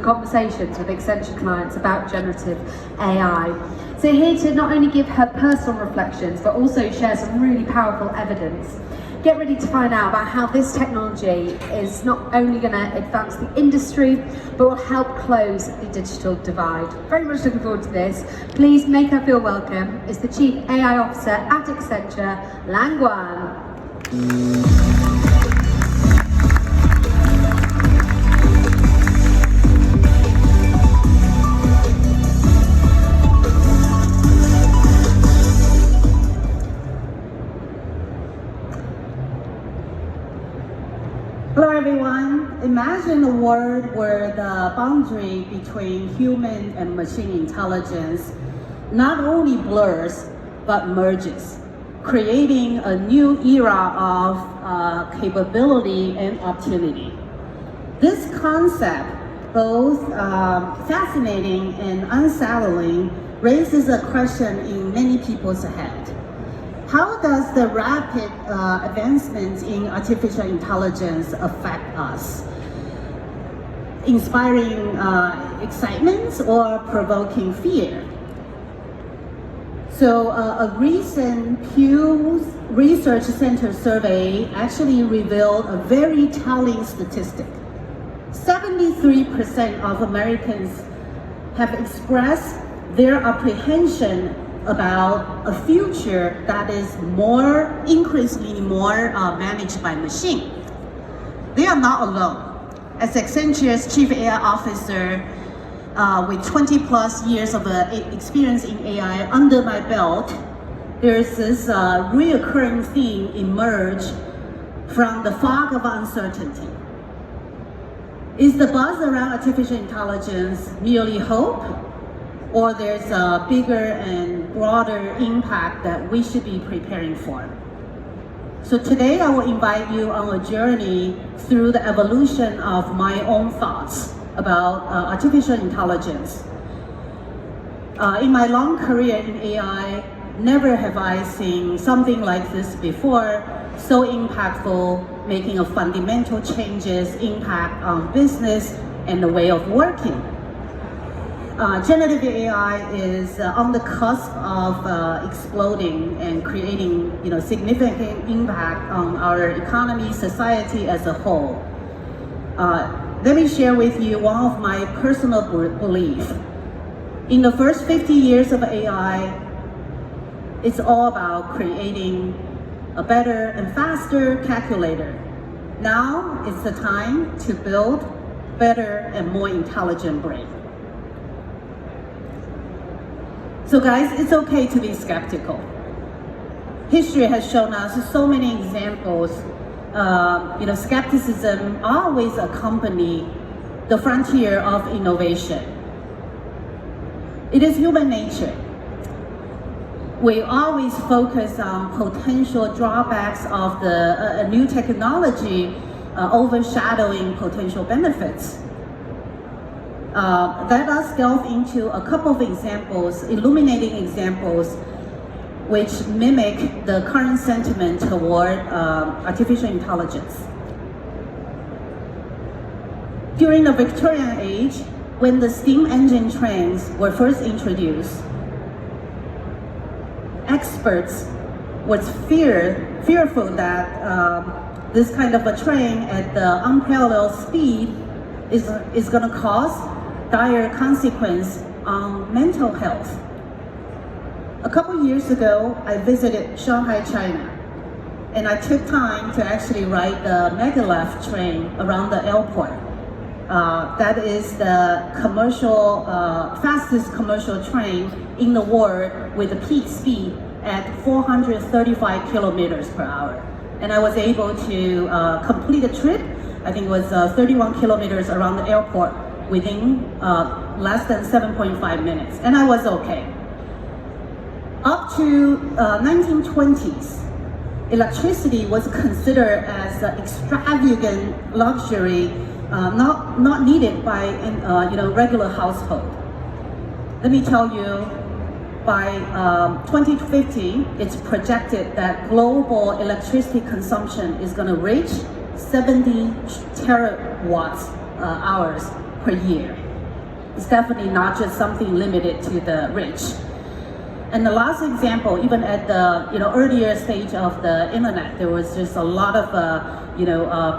and conversations with Accenture clients about generative AI. So here to not only give her personal reflections, but also share some really powerful evidence. Get ready to find out about how this technology is not only going to advance the industry, but will help close the digital divide. Very much looking forward to this. Please make her feel welcome. It's the Chief AI Officer at Accenture, Guan. Hello everyone. Imagine a world where the boundary between human and machine intelligence not only blurs but merges, creating a new era of capability and opportunity. This concept, both fascinating and unsettling, raises a question in many people's head. How does the rapid advancement in artificial intelligence affect us? Inspiring excitement or provoking fear? So a recent Pew Research Center survey actually revealed a very telling statistic. 73% of Americans have expressed their apprehension about a future that is increasingly more managed by machine. They are not alone. As Accenture's Chief AI Officer with 20 plus years of experience in AI under my belt, there's this reoccurring theme emerge from the fog of uncertainty. Is the buzz around artificial intelligence merely hope? Or there's a bigger and broader impact that we should be preparing for. So today I will invite you on a journey through the evolution of my own thoughts about artificial intelligence. In my long career in AI, never have I seen something like this before, so impactful, making a fundamental changes impact on business and the way of working. Generative AI is on the cusp of exploding and creating, significant impact on our economy, society as a whole. Let me share with you one of my personal beliefs. In the first 50 years of AI, it's all about creating a better and faster calculator. Now it's the time to build better and more intelligent brain. So guys, it's okay to be skeptical. History has shown us so many examples. Skepticism always accompanies the frontier of innovation. It is human nature. We always focus on potential drawbacks of the new technology overshadowing potential benefits. Let us delve into a couple of examples, illuminating examples, which mimic the current sentiment toward artificial intelligence. During the Victorian age, when the steam engine trains were first introduced, experts was fearful that this kind of a train at the unparalleled speed is going to cause dire consequence on mental health. A couple years ago, I visited Shanghai, China, and I took time to actually ride the maglev train around the airport. That is the fastest commercial train in the world with a peak speed at 435 kilometers per hour. And I was able to complete a trip, I think it was 31 kilometers around the airport within less than 7.5 minutes, and I was okay. Up to 1920s, electricity was considered as an extravagant luxury, not needed by regular household. Let me tell you, by 2050, it's projected that global electricity consumption is going to reach 70 terawatt hours per year. It's definitely not just something limited to the rich. And the last example, even at the earlier stage of the internet, there was just a lot of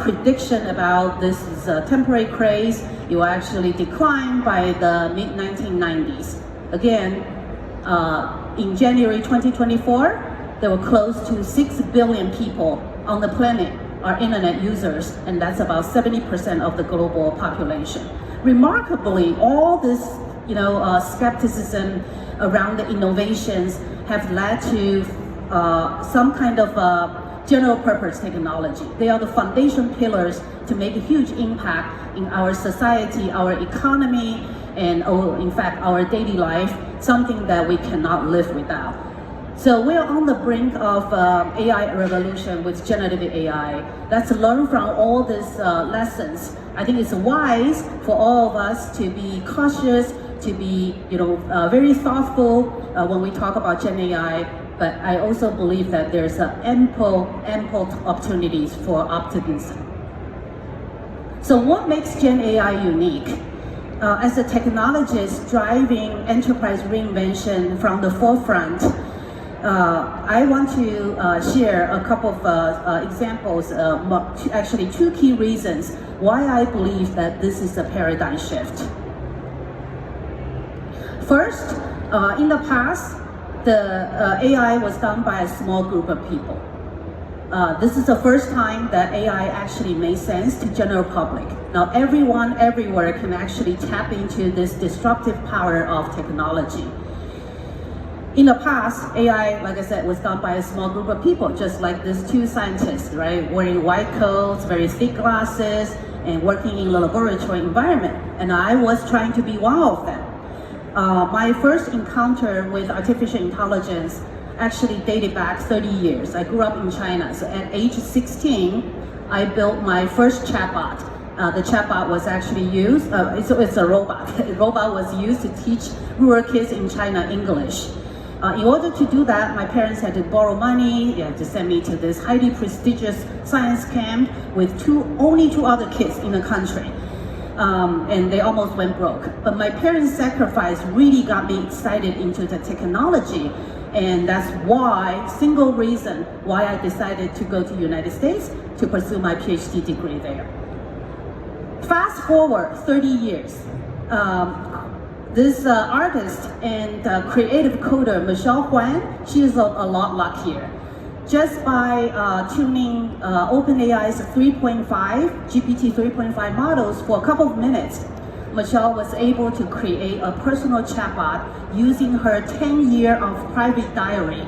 prediction about this is a temporary craze. It will actually decline by the mid 1990s. Again, in January 2024, there were close to 6 billion people on the planet are internet users, and that's about 70% of the global population. Remarkably, all this skepticism around the innovations have led to some kind of general purpose technology. They are the foundation pillars to make a huge impact in our society, our economy, and in fact our daily life, something that we cannot live without. So we're on the brink of AI revolution with generative AI. Let's learn from all these lessons. I think it's wise for all of us to be cautious, to be very thoughtful when we talk about Gen AI. But I also believe that there's ample opportunities for optimism. So what makes Gen AI unique? As a technologist driving enterprise reinvention from the forefront, I want to share a couple of examples, actually two key reasons why I believe that this is a paradigm shift. First, in the past, the AI was done by a small group of people. This is the first time that AI actually made sense to general public. Now everyone, everywhere can actually tap into this disruptive power of technology. In the past, AI, like I said, was done by a small group of people, just like these two scientists, right? Wearing white coats, very thick glasses, and working in a laboratory environment. And I was trying to be one of them. My first encounter with artificial intelligence actually dated back 30 years. I grew up in China, so at age 16, I built my first chatbot. The chatbot was actually used, it's a robot. The robot was used to teach rural kids in China English. In order to do that, my parents had to borrow money. They had to send me to this highly prestigious science camp with only two other kids in the country. And they almost went broke. But my parents' sacrifice really got me excited into the technology. And that's single reason why I decided to go to the United States to pursue my PhD degree there. Fast forward 30 years. This artist and creative coder, Michelle Guan, she is a lot luckier. Just by tuning OpenAI's 3.5, GPT 3.5 models for a couple of minutes, Michelle was able to create a personal chatbot using her 10-year of private diary.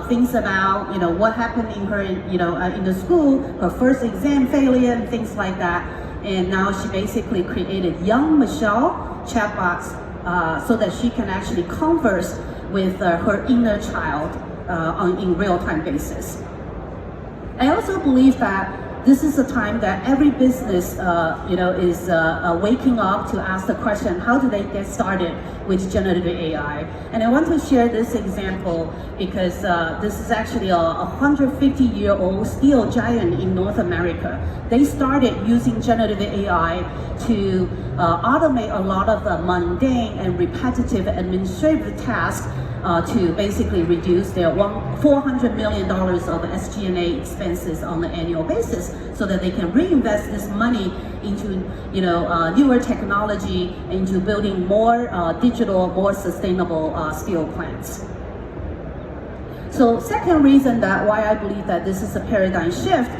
Things about what happened in her in the school, her first exam failure, and things like that. And now she basically created young Michelle chatbots so that she can actually converse with her inner child in real-time basis. I also believe that this is a time that every business is waking up to ask the question, how do they get started with generative AI? And I want to share this example because this is actually a 150-year-old steel giant in North America. They started using generative AI to automate a lot of the mundane and repetitive administrative tasks to basically reduce their $400 million of SG&A expenses on an annual basis, so that they can reinvest this money into newer technology, into building more digital, more sustainable steel plants. So second reason why I believe that this is a paradigm shift,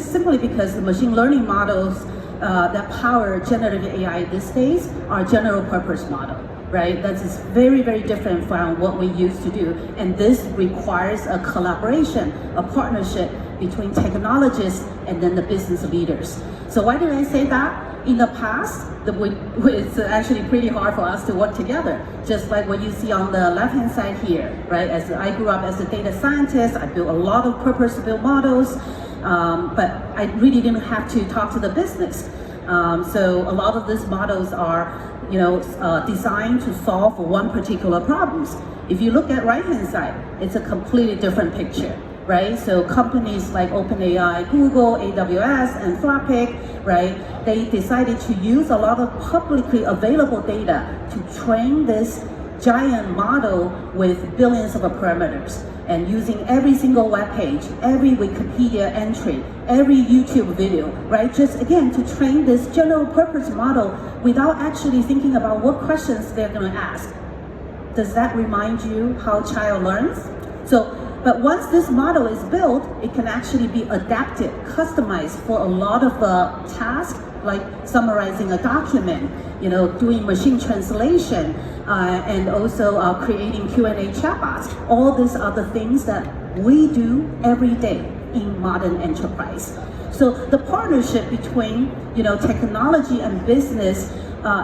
simply because the machine learning models that power generative AI these days are general purpose model. Right? That is very, very different from what we used to do. And this requires a collaboration, a partnership between technologists and then the business leaders. So why did I say that? In the past, it's actually pretty hard for us to work together. Just like what you see on the left-hand side here, right? As I grew up as a data scientist, I built a lot of purpose-built models, but I really didn't have to talk to the business. So a lot of these models are designed to solve one particular problems. If you look at right-hand side, it's a completely different picture. right? So companies like OpenAI, Google, AWS, Anthropic, right? They decided to use a lot of publicly available data to train this giant model with billions of parameters, and using every single web page, every Wikipedia entry, every YouTube video, right? Just again, to train this general purpose model without actually thinking about what questions they're gonna ask. Does that remind you how child learns? But once this model is built, it can actually be adapted, customized for a lot of tasks, like summarizing a document, doing machine translation, and also creating Q&A chatbots. All these are the things that we do every day in modern enterprise. So the partnership between technology and business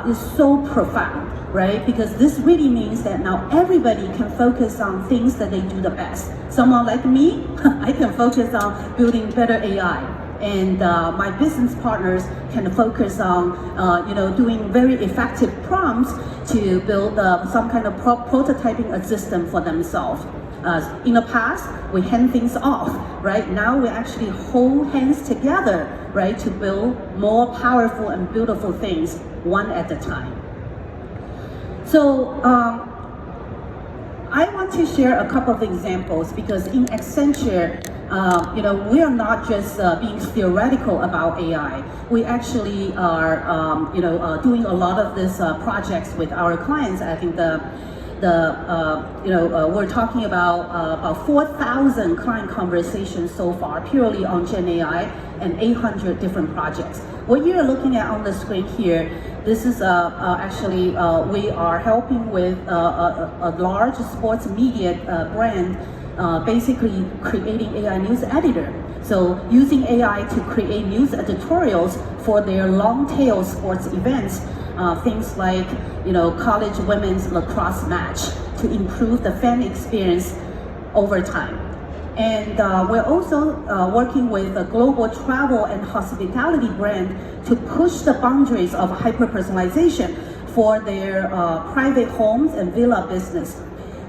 is so profound, right? Because this really means that now everybody can focus on things that they do the best. Someone like me, I can focus on building better AI. And my business partners can focus on doing very effective prompts to build some kind of prototyping a system for themselves. In the past, we hand things off, right? Now we actually hold hands together, right, to build more powerful and beautiful things one at a time. So I want to share a couple of examples, because in Accenture, we are not just being theoretical about AI. We actually are, doing a lot of these projects with our clients. I think we're talking about 4,000 client conversations so far, purely on Gen AI, and 800 different projects. What you're looking at on the screen here, this is actually, we are helping with a large sports media brand, basically creating AI news editor. So using AI to create news editorials for their long tail sports events, things like college women's lacrosse match, to improve the fan experience over time. And we're also working with a global travel and hospitality brand to push the boundaries of hyper-personalization for their private homes and villa business.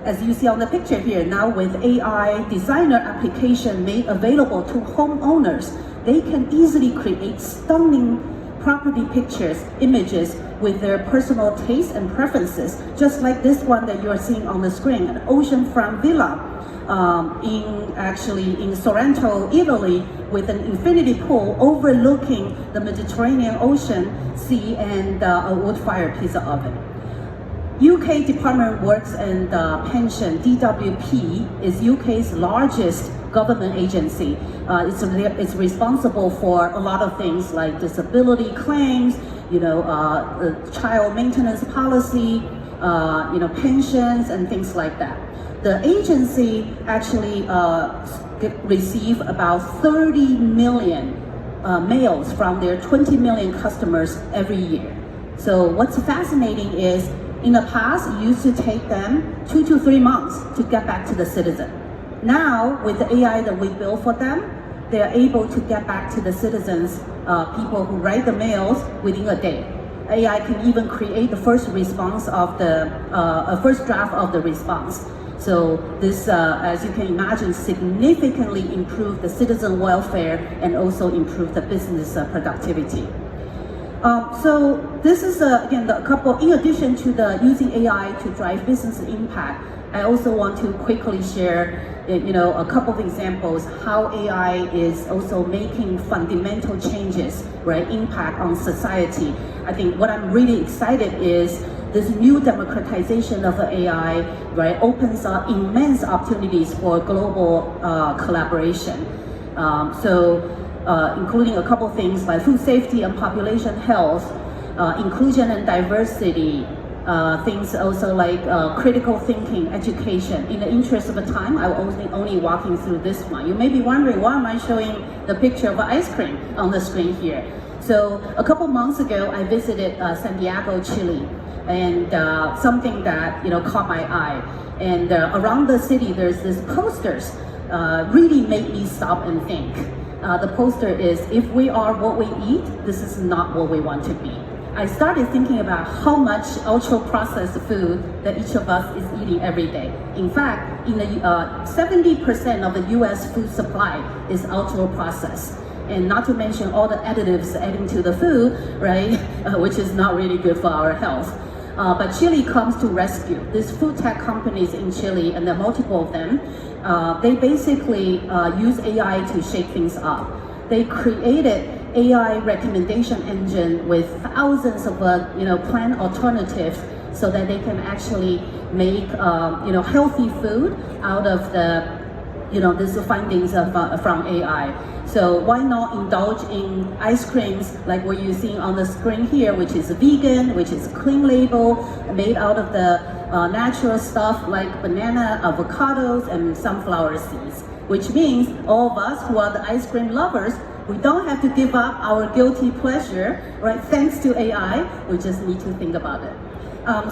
As you see on the picture here, now with AI designer application made available to homeowners, they can easily create stunning property pictures, images with their personal tastes and preferences, just like this one that you're seeing on the screen, an oceanfront villa in Sorrento, Italy, with an infinity pool overlooking the Mediterranean Ocean, sea, and a wood-fired pizza oven. UK Department of Works and Pension, DWP, is UK's largest government agency. It's responsible for a lot of things like disability claims, child maintenance policy, pensions and things like that. The agency actually receive about 30 million mails from their 20 million customers every year. So what's fascinating is, in the past, it used to take them 2 to 3 months to get back to the citizen. Now, with the AI that we build for them, they are able to get back to the citizens, people who write the mails, within a day. AI can even create the first response of first draft of the response. So this, as you can imagine, significantly improve the citizen welfare and also improve the business productivity. So this is again a couple. In addition to the using AI to drive business impact, I also want to quickly share, a couple of examples how AI is also making fundamental changes, right? Impact on society. I think what I'm really excited is this new democratization of the AI, right, opens up immense opportunities for global collaboration. Including a couple things like food safety and population health, inclusion and diversity, things also like critical thinking, education. In the interest of time, I will only walking through this one. You may be wondering, why am I showing the picture of ice cream on the screen here? So a couple months ago, I visited Santiago, Chile, and something that caught my eye. And around the city, there's this posters really made me stop and think. The poster is, if we are what we eat, this is not what we want to be. I started thinking about how much ultra-processed food that each of us is eating every day. In fact, 70% of the US food supply is ultra-processed. And not to mention all the additives adding to the food, right, which is not really good for our health. But Chile comes to rescue. These food tech companies in Chile, and there are multiple of them, they basically use AI to shake things up. They created AI recommendation engine with thousands of plant alternatives so that they can actually make healthy food out of the these findings from AI. So why not indulge in ice creams like what you're seeing on the screen here, which is vegan, which is clean label, made out of the natural stuff like banana, avocados, and sunflower seeds. Which means all of us who are the ice cream lovers, we don't have to give up our guilty pleasure, right? Thanks to AI, we just need to think about it.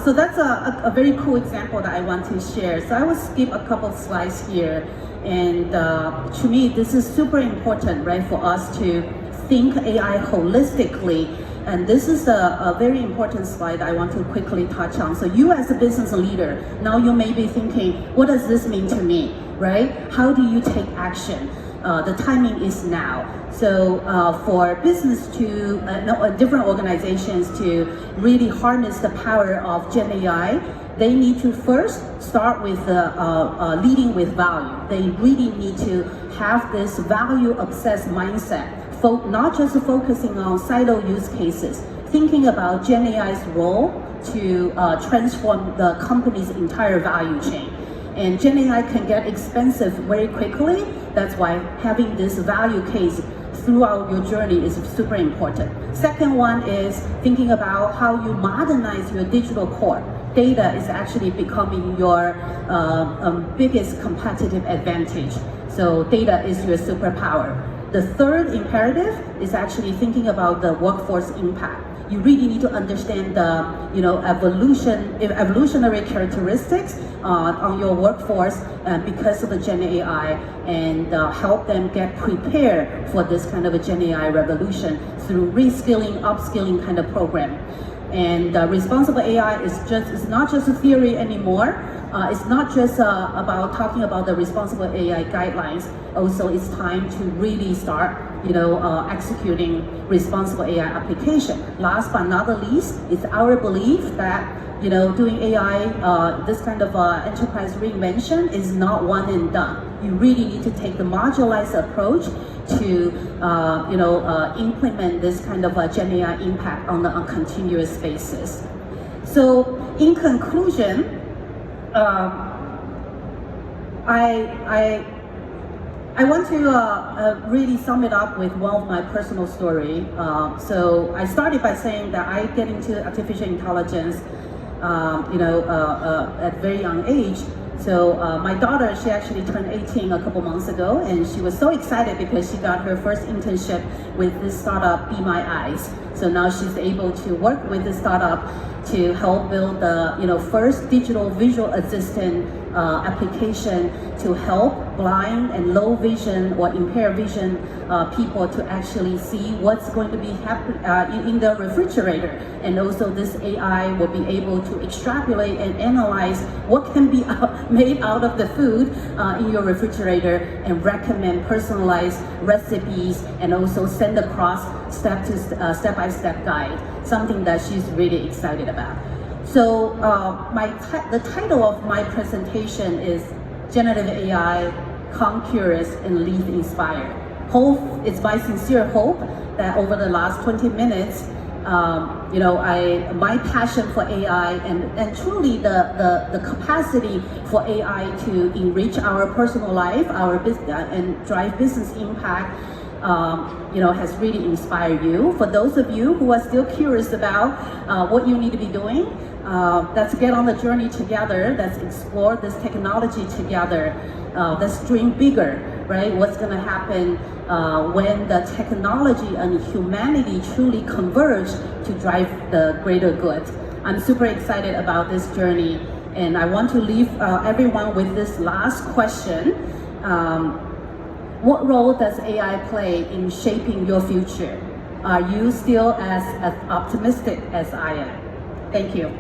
So that's a very cool example that I want to share. So I will skip a couple slides here. And to me, this is super important, right, for us to think AI holistically. And this is a very important slide I want to quickly touch on. So you as a business leader, now you may be thinking, what does this mean to me, right? How do you take action? The timing is now. So for business to, different organizations to really harness the power of Gen AI, they need to first start with leading with value. They really need to have this value-obsessed mindset, not just focusing on silo use cases, thinking about Gen AI's role to transform the company's entire value chain. And Gen AI can get expensive very quickly. That's why having this value case throughout your journey is super important. Second one is thinking about how you modernize your digital core. Data is actually becoming your biggest competitive advantage. So data is your superpower. The third imperative is actually thinking about the workforce impact. You really need to understand the evolutionary characteristics on your workforce because of the Gen AI, and help them get prepared for this kind of a Gen AI revolution through reskilling, upskilling kind of program. And responsible AI is not just a theory anymore. It's not just about talking about the responsible AI guidelines. Also, it's time to really start, executing responsible AI application. Last but not the least, it's our belief that doing AI, this kind of enterprise reinvention is not one and done. You really need to take the modularized approach to implement this kind of Gen AI impact on a continuous basis. So in conclusion, I want to really sum it up with one of my personal story. So I started by saying that I get into artificial intelligence at a very young age. So my daughter, she actually turned 18 a couple months ago, and she was so excited because she got her first internship with this startup, Be My Eyes. So now she's able to work with this startup to help build the first digital visual assistant application to help blind and low vision or impaired vision people to actually see what's going to be happening in the refrigerator. And also this AI will be able to extrapolate and analyze what can be made out of the food in your refrigerator and recommend personalized recipes, and also send across step-by-step guide, something that she's really excited about. So the title of my presentation is Generative AI, Come Curious and Leave Inspired. Hope, it's my sincere hope that over the last 20 minutes, my passion for AI and truly the capacity for AI to enrich our personal life, our business, and drive business impact, has really inspired you. For those of you who are still curious about what you need to be doing, let's get on the journey together. Let's explore this technology together. Let's dream bigger, right? What's going to happen when the technology and humanity truly converge to drive the greater good? I'm super excited about this journey, and I want to leave everyone with this last question. What role does AI play in shaping your future? are you still as optimistic as I am? Thank you.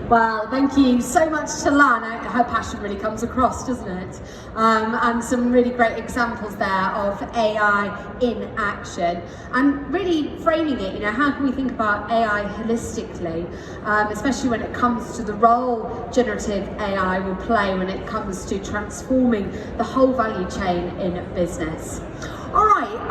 Well, thank you so much to Lan. Her passion really comes across, doesn't it? And some really great examples there of AI in action, and really framing it, how can we think about AI holistically, especially when it comes to the role generative AI will play when it comes to transforming the whole value chain in business. All right.